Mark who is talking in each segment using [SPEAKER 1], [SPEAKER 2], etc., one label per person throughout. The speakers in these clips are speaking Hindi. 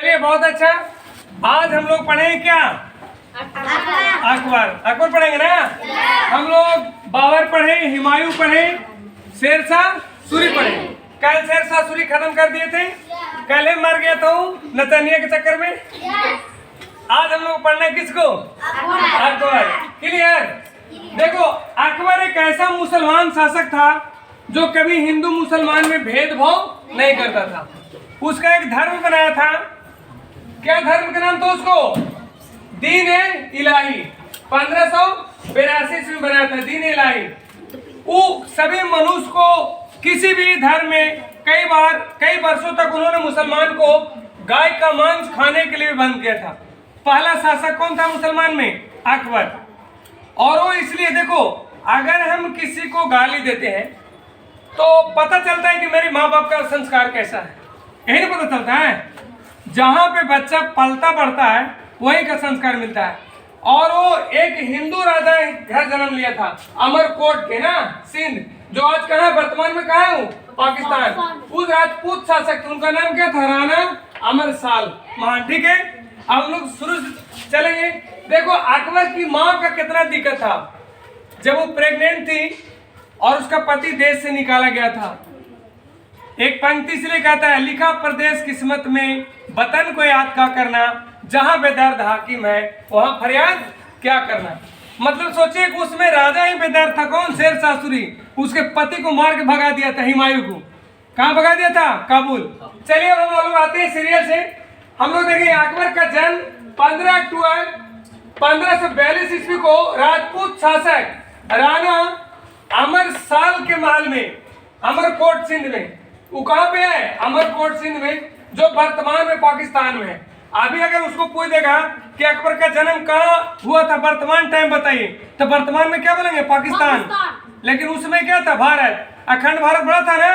[SPEAKER 1] चलिए बहुत अच्छा। आज हम लोग पढ़ेंगे क्या? अकबर। अकबर पढ़ेंगे ना। हम लोग बाबर पढ़े, हुमायूं पढ़े, शेरशाह सूरी पढ़े। कल शेरशाह सूरी खत्म कर दिए थे, कल ही मर गया था नतनिया के चक्कर में। आज हम लोग पढ़ना किसको? अकबर। क्लियर? देखो, अकबर एक ऐसा मुसलमान शासक था जो कभी हिंदू मुसलमान में भेदभाव नहीं करता था। उसका एक धर्म बनाया था। क्या धर्म का नाम था उसको? दीन ए इलाही। 1582 में बनाया था दीन ए इलाही। वो सभी मनुष्य को किसी भी धर्म में कई वर्षों तक उन्होंने मुसलमान को गाय का मांस खाने के लिए बंद किया था। पहला शासक कौन था मुसलमान में? अकबर। और वो इसलिए, देखो, अगर हम किसी को गाली देते हैं तो पता चलता है कि मेरे माँ बाप का संस्कार कैसा है, यही पता चलता है। जहाँ पे बच्चा पलता बढ़ता है वहीं का संस्कार मिलता है। और वो एक हिंदू राजा घर जन्म लिया था, अमरकोट के ना, सिंध, जो आज कहाँ वर्तमान में कहाँ है? पाकिस्तान। उस राजपूत शासक थे, उनका नाम क्या था? राणा अमरसाल महान। ठीक है, हम लोग शुरू से चलेंगे। देखो, अकबर की माँ का कितना दिक्कत था। जब वो प्रेग्नेंट थी और उसका पति देश से निकाला गया था, एक पंक्ति इसलिए कहता है, लिखा प्रदेश किस्मत में वतन को याद क्या करना, जहां बेदर्द हाकिम है वहां फरियाद क्या करना। मतलब सोचिए कि उसमें राजा ही बेदर्द था। कौन? शेरशाह सूरी। उसके पति को मार के भगा दिया था, हुमायूं को। कहाँ भगा दिया था? काबुल। चलिए अब हम लोग आते हैं सीरियल से। हम लोग देखेंगे अकबर का जन्म 15 अक्टूबर 1542 ईस्वी को राजपूत शासक राणा अमरसाल के महल में, अमरकोट सिंध में। वो कहाँ पे है? अमरकोट सिंध में, जो वर्तमान में पाकिस्तान में है। अभी अगर उसको पूछ देगा कि अकबर का जन्म कहाँ हुआ था, वर्तमान टाइम बताइए, तो वर्तमान में क्या बोलेंगे? पाकिस्तान। लेकिन उसमें क्या था? भारत। अखंड भारत बड़ा था ना,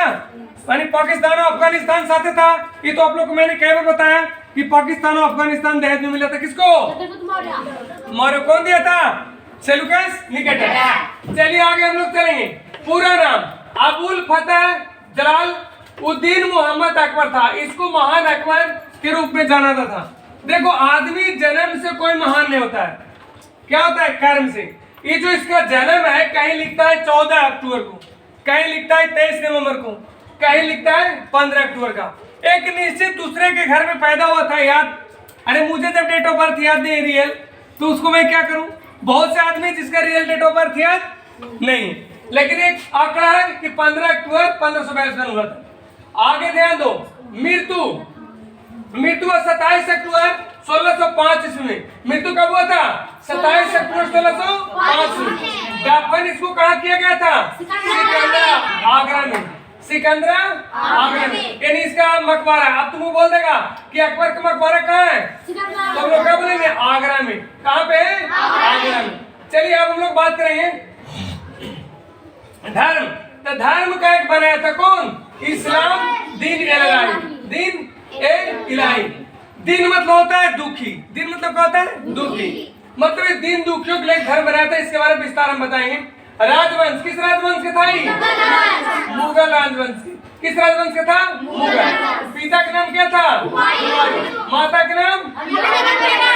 [SPEAKER 1] यानी पाकिस्तान और अफगानिस्तान साथ था। ये तो आप लोग को मैंने कई बार बताया कि पाकिस्तान और अफगानिस्तान दहेज में मिला था। किसको? मौर्य। कौन दिया था? Seleucus Nicator. चलिए आगे हम लोग चलेंगे। पूरा नाम अबुल फतेह जलाल उद्दीन मोहम्मद अकबर था। इसको महान अकबर के रूप में जाना जाता था। देखो, आदमी जन्म से कोई महान नहीं होता है। क्या होता है? कर्म से। ये जो इसका जन्म है, कहीं लिखता है 14 अक्टूबर को, कहीं लिखता है 23 नवंबर को, कहीं लिखता है 15 अक्टूबर का। एक निश्चित दूसरे के घर में पैदा हुआ था, याद? अरे मुझे जब डेट ऑफ बर्थ याद नहीं रियल, तो उसको मैं क्या करूं? बहुत से आदमी जिसका रियल डेट ऑफ बर्थ याद नहीं, लेकिन एक आंकड़ा है कि 15 अक्टूबर 1542 में हुआ था। आगे ध्यान दो। मृत्यु 27 अक्टूबर 1605 ईस्वी में। मृत्यु कब हुआ था? 27 अक्टूबर 1605 में। दफन इसको कहाँ किया गया था? सिकंदरा, आगरा में। सिकंदरा, आगरा में, यानी इसका मकबरा। अब तुमको बोल देगा कि अकबर का मकबरा कहाँ है, तो हम लोग क्या बोलेंगे? आगरा में। कहाँ पे है? आगरा में। चलिए अब हम लोग बात करेंगे धर्म। तो धर्म का एक बनाया था कौन? इस्लाम दीन ए इलाही। दीन ए इलाही। दीन मतलब होता है दुखी। दीन मतलब क्या होता है? दुखी। मतलब ये दीन दुखियों के लिए धर्म बनाया था। इसके बारे में विस्तार हम बताएंगे। राजवंश, किस राजवंश का था? मुगल राजवंश। किस राजवंश का था? मुगल। पिता का नाम क्या था? माता का नाम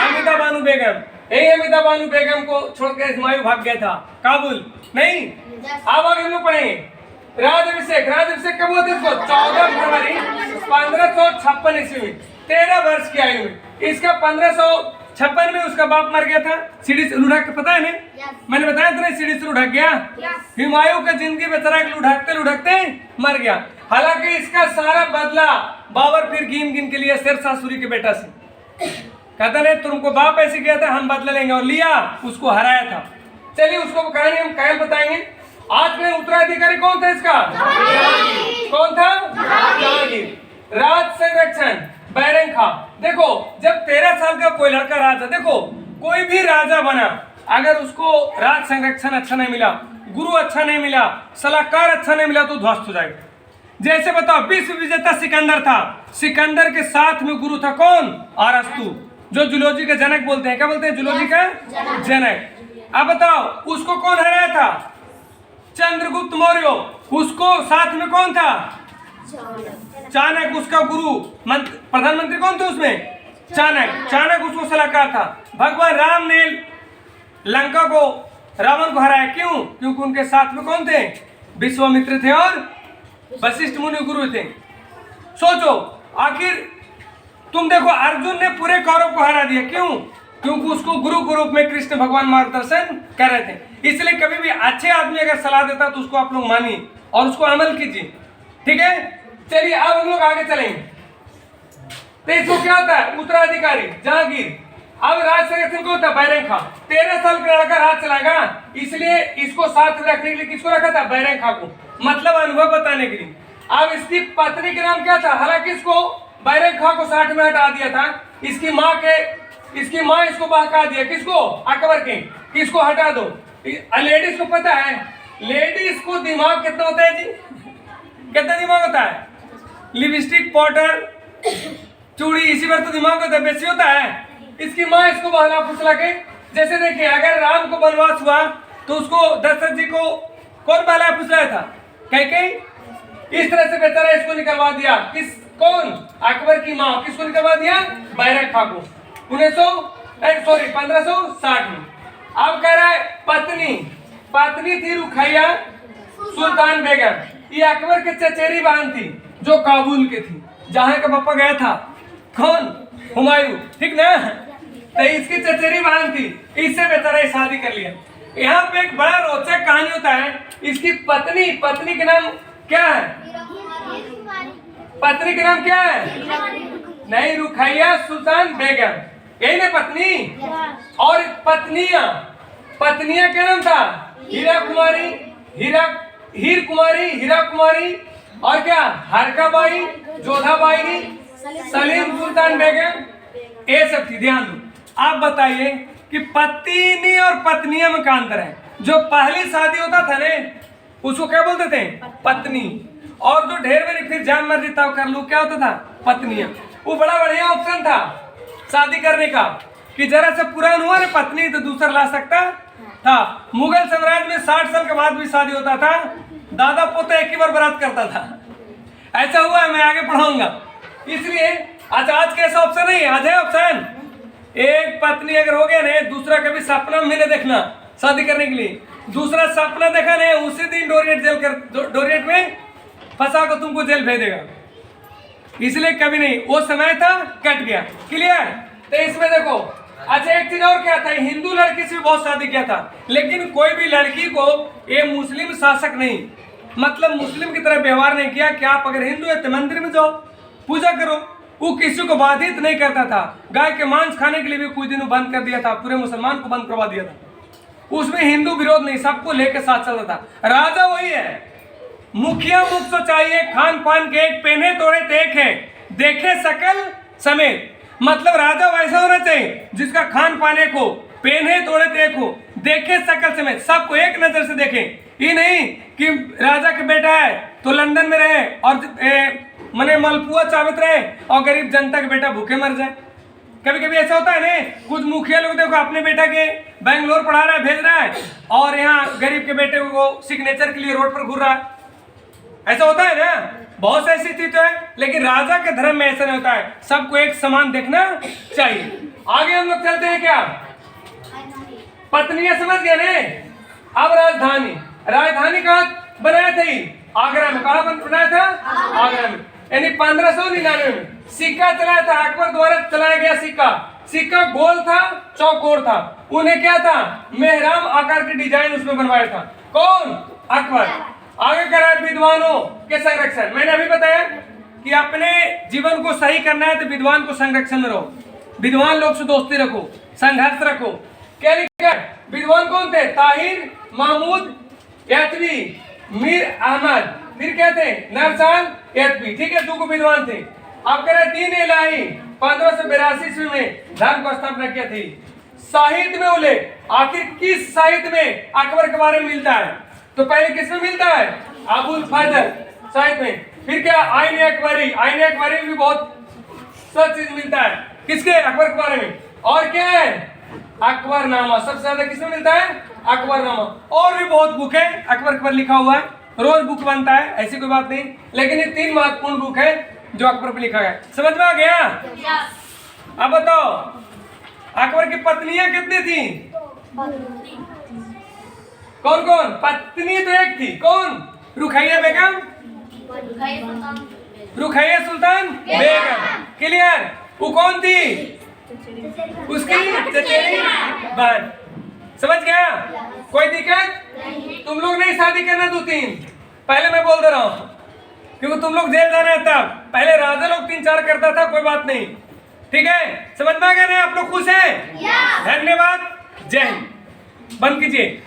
[SPEAKER 1] हमीदा बानो बेगम। यही हमीदा बानो बेगम को छोड़कर हुमायूं भाग गया था काबुल। नहीं, अब आगे हम लोग पढ़ेंगे राजाभिषेक। राजाभिषेक कब हुआ था इसको? 14 फरवरी 1556 ईस्वी में, 13 वर्ष की आयु में। इसका 1556 में उसका बाप मर गया था, सीढ़ी से लुढ़क। पता है ना? मैंने बताया था ना, सीढ़ी से लुढ़क गया। हुमायूं का जिंदगी बेचारा लुढ़कते लुढ़कते मर गया। हालांकि इसका सारा बदला बाबर फिर गिन गिन के लिए शेरशाह सूरी के बेटा से। कहता नहीं, तुमको बाप ऐसे किया था, हम बदला लेंगे, और लिया, उसको हराया था। चलिए उसको कहानी हम कल बताएंगे। आज में उत्तराधिकारी कौन था इसका? कौन था? जहांगीर। राज संरक्षण बैरंग खां। देखो, जब 13 साल का कोई लड़का राजा, देखो कोई भी राजा बना, अगर उसको राज संरक्षण अच्छा नहीं मिला, गुरु अच्छा नहीं मिला, सलाहकार अच्छा नहीं मिला, तो ध्वस्त हो जाएगा। जैसे बताओ, विश्व विजेता सिकंदर था। सिकंदर के साथ में गुरु था कौन? अरस्तु, जो जूलॉजी का जनक बोलते हैं। क्या बोलते हैं? जूलॉजी का जनक। अब बताओ, उसको कौन हराया था? चंद्रगुप्त मौर्य। उसको साथ में कौन था? चाणक्य। उसका गुरु प्रधानमंत्री कौन थे उसमें? चाणक्य। चाणक्य उसको सलाहकार था। भगवान राम ने लंका को, रावण को हराया। क्यों? क्योंकि उनके साथ में कौन थे? विश्वामित्र थे और वशिष्ठ मुनि गुरु थे। सोचो, आखिर तुम देखो, अर्जुन ने पूरे कौरव को हरा दिया। क्यों? क्योंकि उसको गुरु के रूप में कृष्ण भगवान मार्गदर्शन कर रहे थे। इसलिए कभी भी अच्छे आदमी अगर सलाह देता तो उसको आप लोग मानिए और उसको अमल कीजिए। ठीक है, चलिए अब हम लोग आगे चलेंगे। तो इसको क्या होता है? उत्तराधिकारी, जहांगीर। अब राज संरक्षण को होता है बैरंग खां। 13 साल का लड़का राज चलाएगा, इसलिए इसको साथ में रखने के लिए किसको रखा था? बैरंग खां को, मतलब अनुभव बताने के लिए। अब इसकी पत्नी का नाम क्या था? हालांकि इसको बैरंग खां को 60 में हटा दिया था। इसकी माँ इसको बहका दिया। किसको? अकबर के। किसको हटा दो? लेडीज को पता है, लेडीज को दिमाग कितना होता है जी? कितना दिमाग होता है? लिपस्टिक, पाउडर, चूड़ी, इसी पर तो दिमाग होता है, बेसी होता है। इसकी माँ इसको बहला फुसला के, जैसे देखिए अगर राम को वनवास हुआ तो उसको दशरथ जी को कौन बहला फुसलाया था? कैकेयी। इस तरह से बेचारा इसको निकलवा दिया। कौन? अकबर की माँ। किसको निकलवा दिया? बैरंग खां को 1560 में। अब कह रहा है पत्नी थी रुखैया सुल्तान बेगम। ये अकबर के चचेरी बहन थी जो काबुल के थी, जहां का पापा गया था। कौन? हुमायूं। ठीक ना? तो इसकी चचेरी बहन थी, इससे बेचारा शादी कर लिया। यहाँ पे एक बड़ा रोचक कहानी होता है। इसकी पत्नी के नाम क्या है? पत्नी का नाम क्या है? नहीं, रुखैया सुल्तान बेगम, यही ना पत्नी। और पत्नियां क्या नाम था? हीर कुमारी और क्या? हरकाबाई, जोधाबाई, सलीम सुल्तान बेगम, ये सब थी। ध्यान दो। आप बताइए कि पत्नी और पत्नियां में क्या अंतर है? जो पहली शादी होता था ना, उसको क्या बोलते थे? पत्नी। और जो ढेर मेरी फिर जान मर्जी ताव कर लूं, क्या होता था? पत्नियां। वो बड़ा बढ़िया ऑप्शन था शादी करने का, कि जरा से पुरान हुआ ना पत्नी तो दूसरा ला सकता था। मुगल साम्राज्य में 60 साल के बाद भी शादी होता था। दादा पोता एक ही बार बारात करता था। ऐसा हुआ है, मैं आगे पढ़ाऊंगा। इसलिए आज कैसा ऑप्शन नहीं, आज है ऑप्शन। एक पत्नी अगर हो गया ना, दूसरा कभी सपना में नहीं देखना शादी करने के लिए। दूसरा सपना देखा नहीं, उसी दिन डोरियट में फंसा को तुमको जेल भेज देगा। इसलिए कभी नहीं, वो समय था, कट गया। क्लियर? तो इसमें देखो, अच्छा एक चीज और क्या था, हिंदू लड़की से भी बहुत शादी किया था, लेकिन कोई भी लड़की को ये मुस्लिम शासक नहीं, मतलब मुस्लिम की तरह व्यवहार नहीं किया कि आप अगर हिंदू है तो मंदिर में जाओ, पूजा करो। वो किसी को बाधित नहीं करता था। गाय के मांस खाने के लिए भी कुछ दिनों बंद कर दिया था, पूरे मुसलमान को बंद करवा दिया था। उसमें हिंदू विरोध नहीं, सबको लेकर साथ चलता था। राजा वही है, मुखिया मुख तो चाहिए, खान पान के एक, पहने तोड़े देख है, देखे सकल समेत। मतलब राजा वैसा होना चाहिए जिसका खान पाने को, पहने तोड़े देखो, देखे सकल समेत, सबको एक नजर से देखे। ये नहीं कि राजा का बेटा है तो लंदन में रहे और मने मलपुआ चावत रहे और गरीब जनता का बेटा भूखे मर जाए। कभी कभी ऐसा होता है ना, कुछ मुखिया लोग देखो अपने बेटा के बैंगलोर पढ़ा रहा है, भेज रहा है, और यहाँ गरीब के बेटे को सिग्नेचर के लिए रोड पर घूर रहा है। ऐसा होता है ना, बहुत ऐसी स्थिति है। लेकिन राजा के धर्म में ऐसा नहीं होता है, सबको एक समान देखना चाहिए। आगे हम लोग चलते हैं। क्या पत्नियां समझ गए ने? अब राजधानी कहाँ बनाया था? आगरा में। कहाँ बनाया था? आगरा में। यानी 1599 में सिक्का चलाया था, अकबर द्वारा चलाया गया सिक्का गोल था, चौकोर था। उन्हें क्या था? मेहराम आकार के डिजाइन उसमें बनवाया था। कौन? अकबर। आगे करा विद्वानों के संरक्षण। मैंने अभी बताया कि अपने जीवन को सही करना है तो विद्वान को संरक्षण में रहो, विद्वान लोग से दोस्ती रखो, संघर्ष रखो। क्या लिखा? विद्वान कौन थे? ताहिर, महमूद यातवी, मीर अहमद, फिर क्या थे? नरसान यातवी। ठीक है, दो विद्वान थे। अब कह रहे दीन इलाही 1582 ईस्वी में धर्म को स्थापना किया थी। साहित्य में उल्लेख, आखिर किस साहित्य में अकबर के बारे में मिलता है? तो पहले किसमें मिलता है? अबुल फजल साहित्य में। फिर क्या? आईन अकबरी में भी बहुत सब चीज मिलता है। किसके? अकबर के बारे में। और क्या है? अकबरनामा। सबसे ज्यादा किसमें मिलता है? अकबरनामा। और भी बहुत बुक है अकबर पर लिखा हुआ है, रोज बुक बनता है, ऐसी कोई बात नहीं। लेकिन ये 3 महत्वपूर्ण बुक है जो अकबर पर लिखा गया। समझ में आ गया? अब बताओ अकबर की पत्नियां कितनी थी? कौन कौन? पत्नी तो एक थी, कौन? रुखैया बेगम, रुखैया सुल्तान बेगम। क्लियर? वो कौन थी? उसकी चचेरी बहन। समझ गया? कोई दिक्कत? तुम लोग नहीं शादी करना 2-3, पहले मैं बोल दे रहा हूँ, क्योंकि तुम लोग जेल जाना है तब। पहले राजा लोग 3-4 करता था, कोई बात नहीं। ठीक है, समझ में आ गया ना? आप लोग खुश हैं? धन्यवाद, जय हिंद। बंद कीजिए।